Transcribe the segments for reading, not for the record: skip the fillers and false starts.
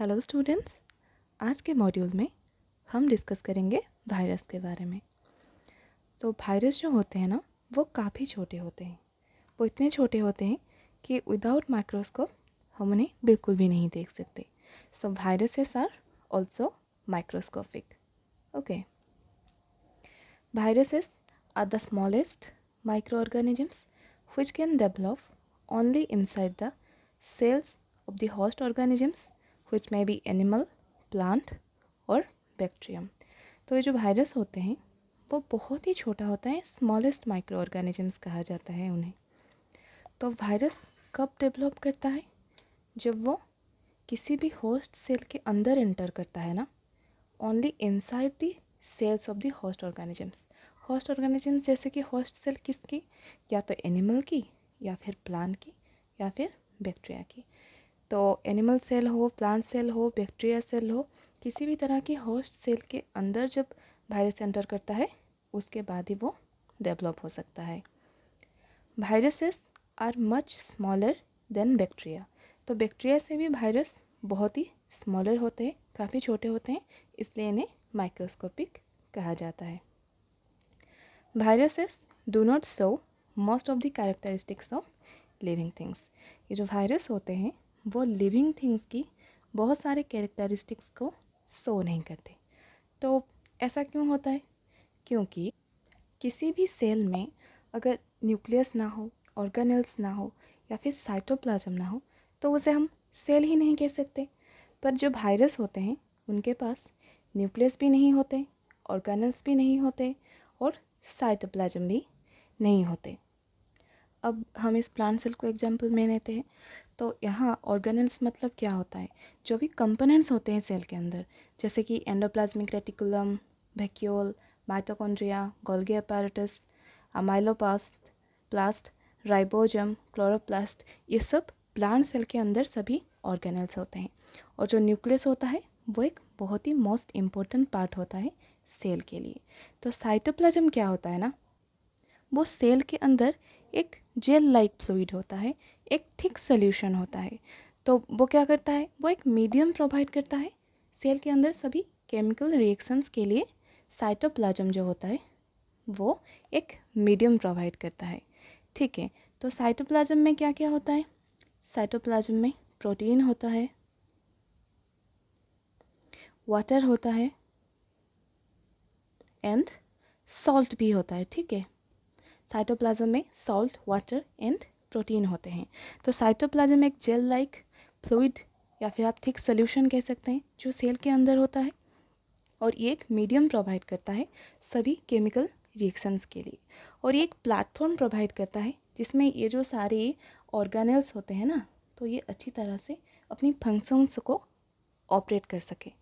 Hello students, आज के module में हम डिस्कस करेंगे वायरस के बारे में। तो वायरस जो होते हैं ना, वो काफ़ी छोटे होते हैं। वो इतने छोटे होते हैं कि विदाउट माइक्रोस्कोप हम उन्हें बिल्कुल भी नहीं देख सकते। So viruses are also microscopic. Okay, viruses are the smallest microorganisms which can develop only inside the cells of the host organisms which may be animal, plant और बैक्टीरियम। तो ये जो वायरस होते हैं वो बहुत ही छोटा होता है, स्मॉलेस्ट माइक्रो ऑर्गेनिजम्स कहा जाता है उन्हें। तो वायरस कब डेवलप करता है? जब वो किसी भी होस्ट सेल के अंदर एंटर करता है ना, only inside the cells of the host organisms. Host organisms जैसे कि होस्ट सेल किसकी? या तो एनिमल की, या फिर प्लांट की, या फिर बैक्टीरिया की। तो एनिमल सेल हो, प्लांट सेल हो, बैक्टीरिया सेल हो, किसी भी तरह की होस्ट सेल के अंदर जब वायरस एंटर करता है उसके बाद ही वो डेवलप हो सकता है। Viruses are much smaller than bacteria. तो बैक्टीरिया से भी वायरस बहुत ही स्मॉलर होते हैं, काफ़ी छोटे होते हैं, इसलिए इन्हें माइक्रोस्कोपिक कहा जाता है। Viruses do not show most of the characteristics of living things. ये जो वायरस होते हैं वो लिविंग थिंग्स की बहुत सारे कैरेक्टरिस्टिक्स को शो नहीं करते। तो ऐसा क्यों होता है? क्योंकि किसी भी सेल में अगर न्यूक्लियस ना हो, ऑर्गेनेल्स ना हो, या फिर साइटोप्लाज्म ना हो, तो उसे हम सेल ही नहीं कह सकते। पर जो वायरस होते हैं उनके पास न्यूक्लियस भी नहीं होते, ऑर्गेनेल्स भी नहीं होते और साइटोप्लाज्म भी नहीं होते। अब हम इस प्लांट सेल को एग्जाम्पल में लेते हैं। तो यहाँ ऑर्गेनेल्स मतलब क्या होता है? जो भी कंपोनेंट्स होते हैं सेल के अंदर, जैसे कि endoplasmic reticulum, vacuole, mitochondria, Golgi apparatus, amyloplast, plast, ribosome, chloroplast, ये सब प्लांट सेल के अंदर सभी ऑर्गेनेल्स होते हैं। और जो न्यूक्लियस होता है वो एक बहुत ही मोस्ट इम्पोर्टेंट पार्ट होता है सेल के लिए। तो साइटोप्लाज्म क्या होता है ना, वो सेल के अंदर एक जेल लाइक फ्लूइड होता है, एक थिक सोल्यूशन होता है। तो वो क्या करता है? वो एक मीडियम प्रोवाइड करता है सेल के अंदर सभी केमिकल रिएक्शंस के लिए। साइटोप्लाज्म जो होता है वो एक मीडियम प्रोवाइड करता है। ठीक है, तो साइटोप्लाज्म में क्या क्या होता है? साइटोप्लाज्म में प्रोटीन होता है, वाटर होता है एंड सॉल्ट भी होता है। ठीक है, साइटोप्लाज्म में सॉल्ट, वाटर एंड प्रोटीन होते हैं। तो साइटोप्लाज्म एक जेल लाइक फ्लूइड या फिर आप थिक सोल्यूशन कह सकते हैं जो सेल के अंदर होता है, और ये एक मीडियम प्रोवाइड करता है सभी केमिकल रिएक्शंस के लिए। और ये एक प्लेटफॉर्म प्रोवाइड करता है जिसमें ये जो सारे ऑर्गेनेल्स होते हैं ना, तो ये अच्छी तरह से अपनी फंक्शंस को ऑपरेट कर सके।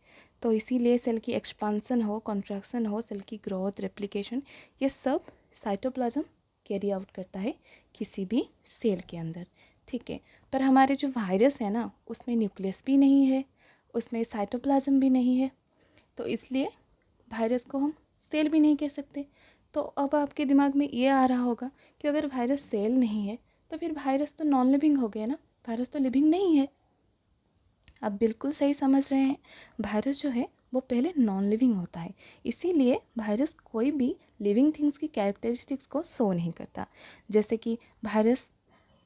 तो इसीलिए सेल की एक्सपांसन हो, कॉन्ट्रैक्शन हो, सेल की ग्रोथ, रेप्लिकेशन, ये सब साइटोप्लाज्म कैरी आउट करता है किसी भी सेल के अंदर। ठीक है, पर हमारे जो वायरस है ना, उसमें न्यूक्लियस भी नहीं है, उसमें साइटोप्लाज्म भी नहीं है, तो इसलिए वायरस को हम सेल भी नहीं कह सकते। तो अब आपके दिमाग में ये आ रहा होगा कि अगर वायरस सेल नहीं है तो फिर वायरस तो नॉन लिविंग हो गया ना, वायरस तो लिविंग नहीं है। आप बिल्कुल सही समझ रहे हैं, वायरस जो है वो पहले नॉन लिविंग होता है, इसीलिए वायरस कोई भी लिविंग थिंग्स की कैरेक्टरिस्टिक्स को शो नहीं करता। जैसे कि virus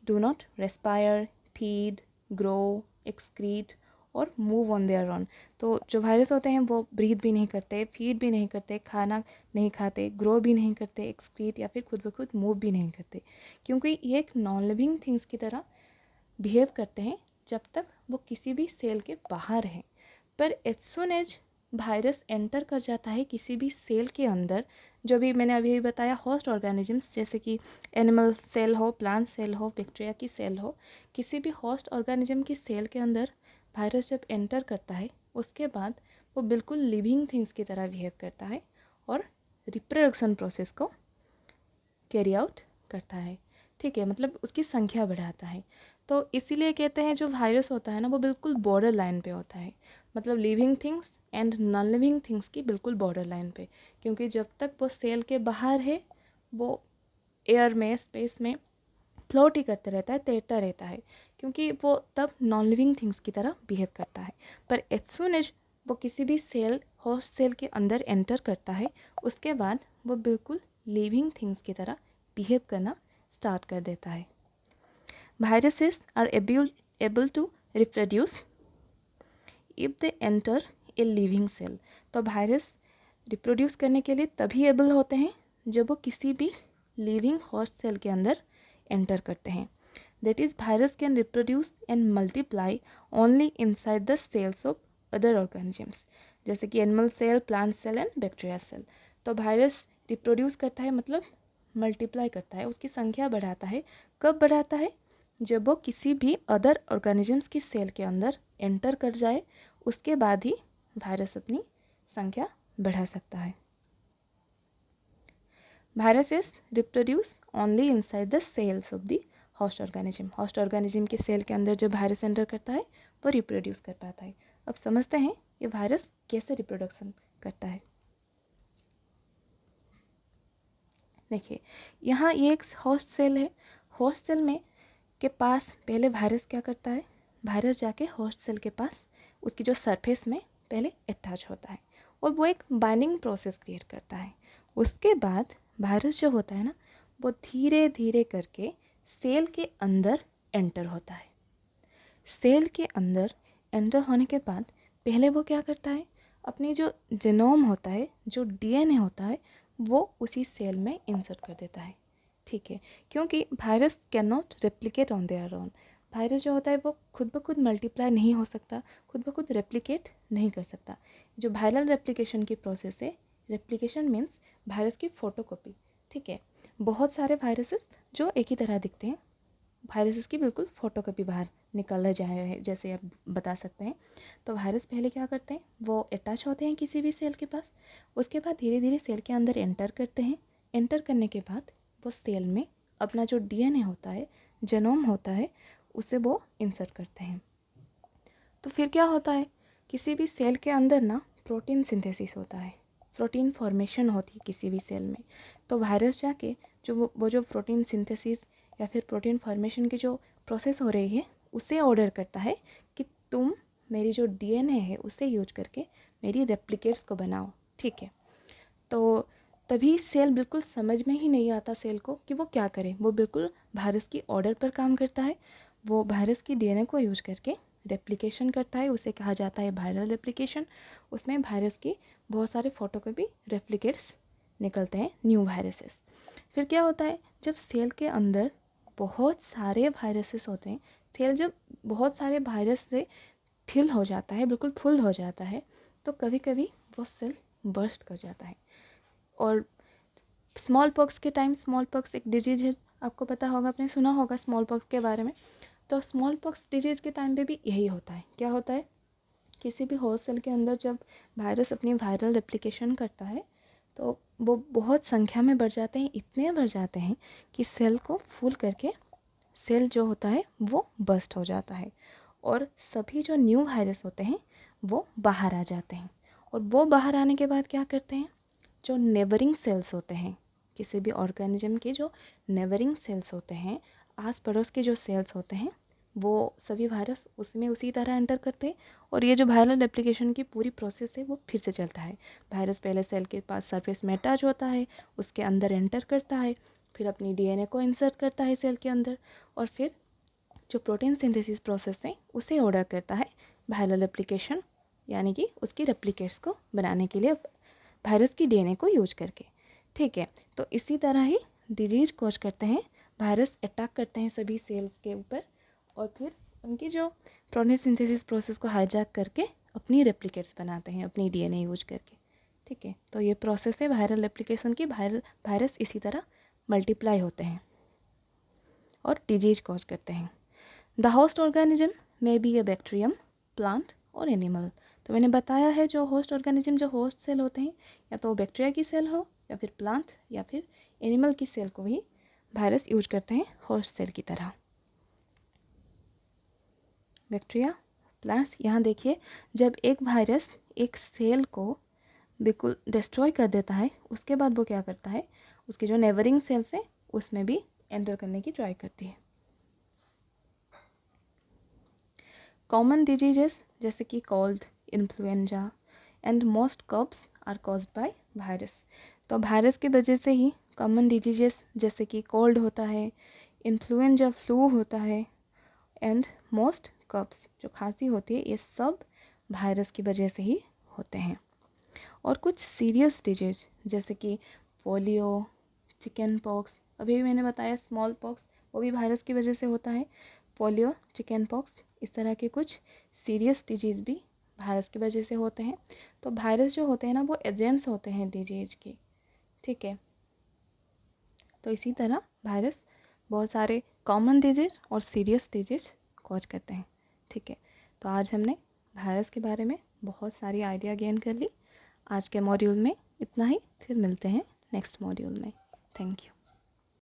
do not respire, feed, grow, excrete और मूव ऑन देयर ओन। तो जो वायरस होते हैं वो ब्रीथ भी नहीं करते, फीड भी नहीं करते, खाना नहीं खाते, ग्रो भी नहीं करते, एक्सक्रीट या फिर खुद ब खुद मूव भी नहीं करते, क्योंकि ये एक नॉन लिविंग थिंग्स की तरह बिहेव करते हैं जब तक वो किसी भी सेल के बाहर है। पर as soon as virus enter कर जाता है किसी भी सेल के अंदर, जो भी मैंने अभी बताया होस्ट ऑर्गेनिजम्स, जैसे कि एनिमल सेल हो, प्लांट सेल हो, बैक्टीरिया की सेल हो, किसी भी होस्ट ऑर्गेनिज्म की सेल के अंदर वायरस जब एंटर करता है उसके बाद वो बिल्कुल लिविंग थिंग्स की तरह बिहेव करता है और रिप्रोडक्शन प्रोसेस को कैरी आउट करता है। ठीक है, मतलब उसकी संख्या बढ़ाता है। तो इसीलिए कहते हैं जो वायरस होता है ना, वो बिल्कुल बॉर्डर लाइन पे होता है, मतलब living things and non living things की बिल्कुल बॉर्डर लाइन पे। क्योंकि जब तक वो सेल के बाहर है वो एयर में, स्पेस में फ्लोट ही करते रहता है, तैरता रहता है, क्योंकि वो तब नॉन लिविंग थिंग्स की तरह बिहेव करता है। पर एज सून एज वो किसी भी सेल, होस्ट सेल के अंदर एंटर करता है, उसके बाद वो बिल्कुल लिविंग थिंग्स की तरह बिहेव करना स्टार्ट कर देता है। Viruses are able to reproduce if they enter a living cell. तो वायरस रिप्रोड्यूस करने के लिए तभी एबल होते हैं जब वो किसी भी लिविंग होस्ट सेल के अंदर एंटर करते हैं। That is virus can reproduce and multiply only inside the cells of other organisms, जैसे कि animal cell, plant cell and bacteria cell. तो वायरस रिप्रोड्यूस करता है मतलब मल्टीप्लाई करता है, उसकी संख्या बढ़ाता है। कब बढ़ाता है? जब वो किसी भी अदर ऑर्गेनिजम्स की सेल के अंदर एंटर कर जाए, उसके बाद ही वायरस अपनी संख्या बढ़ा सकता है। Viruses reproduce only inside the cells of the host organism. Host organism के सेल के अंदर जब वायरस एंटर करता है वो रिप्रोड्यूस कर पाता है। अब समझते हैं ये वायरस कैसे रिप्रोडक्शन करता है। देखिए, यहाँ ये एक होस्ट सेल है। होस्ट सेल में के पास पहले वायरस क्या करता है? वायरस जाके होस्ट सेल के पास उसकी जो सरफेस में पहले अटैच होता है और वो एक बाइंडिंग प्रोसेस क्रिएट करता है। उसके बाद वायरस जो होता है ना, वो धीरे धीरे करके सेल के अंदर एंटर होता है। सेल के अंदर एंटर होने के बाद पहले वो क्या करता है? अपनी जो जीनोम होता है, जो डीएनए होता है, वो उसी सेल में इंसर्ट कर देता है। ठीक है, क्योंकि virus can not replicate on their own. Virus जो होता है वो खुद ब खुद मल्टीप्लाई नहीं हो सकता, खुद ब खुद रेप्लिकेट नहीं कर सकता। जो वायरल रेप्लिकेशन की प्रोसेस है, रेप्लिकेशन मीन्स वायरस की फोटोकॉपी। ठीक है, बहुत सारे वायरसेस जो एक ही तरह दिखते हैं, वायरसेस की बिल्कुल फोटोकॉपी बाहर निकल जा रहे हैं, जैसे आप बता सकते हैं। तो वायरस पहले क्या करते हैं? वो अटैच होते हैं किसी भी सेल के पास, उसके बाद धीरे धीरे सेल के अंदर एंटर करते हैं। एंटर करने के बाद वो सेल में अपना जो डीएनए होता है, जेनोम होता है, उसे वो इंसर्ट करते हैं। तो फिर क्या होता है? किसी भी सेल के अंदर ना प्रोटीन सिंथेसिस होता है, प्रोटीन फॉर्मेशन होती है किसी भी सेल में। तो वायरस जाके जो वो जो प्रोटीन सिंथेसिस या फिर प्रोटीन फॉर्मेशन की जो प्रोसेस हो रही है, उसे ऑर्डर करता है कि तुम मेरी जो डीएनए है उसे यूज करके मेरी रेप्लिकेट्स को बनाओ। ठीक है, तो तभी सेल बिल्कुल समझ में ही नहीं आता सेल को कि वो क्या करे। वो बिल्कुल वायरस की ऑर्डर पर काम करता है। वो वायरस की डीएनए को यूज करके रेप्लिकेशन करता है, उसे कहा जाता है वायरल रेप्लिकेशन। उसमें वायरस की बहुत सारे फोटोकॉपी रेप्लिकेट्स निकलते हैं, न्यू वायरसेस। फिर क्या होता है? जब सेल के अंदर बहुत सारे वायरसेस होते हैं, सेल जब बहुत सारे वायरस से फिल हो जाता है, बिल्कुल फुल हो जाता है, तो कभी कभी वो सेल बर्स्ट कर जाता है। और स्मॉल पॉक्स के टाइम, स्मॉल पॉक्स एक डिजीज है, आपको पता होगा, आपने सुना होगा स्मॉल पॉक्स के बारे में। तो स्मॉल पॉक्स डिजीज के टाइम पे भी यही होता है। क्या होता है? किसी भी होस्ट सेल के अंदर जब वायरस अपनी वायरल रेप्लिकेशन करता है, तो वो बहुत संख्या में बढ़ जाते हैं, इतने बढ़ जाते हैं कि सेल को फुल करके सेल जो होता है वो बस्ट हो जाता है और सभी जो न्यू वायरस होते हैं वो बाहर आ जाते हैं। और वो बाहर आने के बाद क्या करते हैं? जो नेबरिंग सेल्स होते हैं, किसी भी ऑर्गेनिज्म के जो नेबरिंग सेल्स होते हैं, आस पड़ोस के जो सेल्स होते हैं, वो सभी वायरस उसमें उसी तरह एंटर करते हैं और ये जो वायरल एप्लीकेशन की पूरी प्रोसेस है वो फिर से चलता है। वायरस पहले सेल के पास सरफेस में अटैच होता है, उसके अंदर एंटर करता है, फिर अपनी डीएनए को इंसर्ट करता है सेल के अंदर और फिर जो प्रोटीन सिंथेसिस प्रोसेस है उसे ऑर्डर करता है वायरल एप्लीकेशन, यानी कि उसकी रेप्लिकेट्स को बनाने के लिए वायरस की डीएनए को यूज करके। ठीक है, तो इसी तरह ही डिजीज कॉज करते हैं, वायरस अटैक करते हैं सभी सेल्स के ऊपर और फिर उनकी जो प्रोटीन सिंथेसिस प्रोसेस को हाईजैक करके अपनी रेप्लिकेट्स बनाते हैं अपनी डीएनए यूज करके। ठीक है, तो ये प्रोसेस है वायरल एप्लीकेशन की। वायरस इसी तरह मल्टीप्लाई होते हैं और डिजीज कॉज करते हैं। The host organism may be A bacterium, plant और एनिमल। तो मैंने बताया है जो होस्ट ऑर्गेनिज्म, जो होस्ट सेल होते हैं, या तो बैक्टीरिया की सेल हो या फिर प्लांट या फिर एनिमल की सेल को ही वायरस यूज करते हैं होस्ट सेल की तरह। बैक्टीरिया, प्लांट्स, यहाँ देखिए, जब एक वायरस एक सेल को बिल्कुल डिस्ट्रॉय कर देता है, उसके बाद वो क्या करता है? उसके जो नेबरिंग सेल्स है उसमें भी एंटर करने की ट्राई करती है। कॉमन डिजीजेस जैसे कि cold, influenza and most coughs are caused by virus. तो वायरस की वजह से ही कॉमन डिजीजेस जैसे कि कोल्ड होता है, इन्फ्लुएंजा फ्लू होता है एंड मोस्ट कब्स जो खांसी होती है, ये सब वायरस की वजह से ही होते हैं। और कुछ सीरियस डिजीज जैसे कि पोलियो, चिकन पॉक्स, अभी भी मैंने बताया स्मॉल पॉक्स, वो भी वायरस की वजह से होता है। पोलियो, चिकन पॉक्स, इस तरह के कुछ सीरियस डिजीज़ भी वायरस की वजह से होते हैं। तो वायरस जो होते हैं ना, वो एजेंट्स होते हैं डिजीज के, ठीक है। तो इसी तरह वायरस बहुत सारे कॉमन डिजीज और सीरियस डिजीज कॉज करते हैं, ठीक है। तो आज हमने वायरस के बारे में बहुत सारी आइडिया गेन कर ली। आज के मॉड्यूल में इतना ही, फिर मिलते हैं नेक्स्ट मॉड्यूल में। Thank you.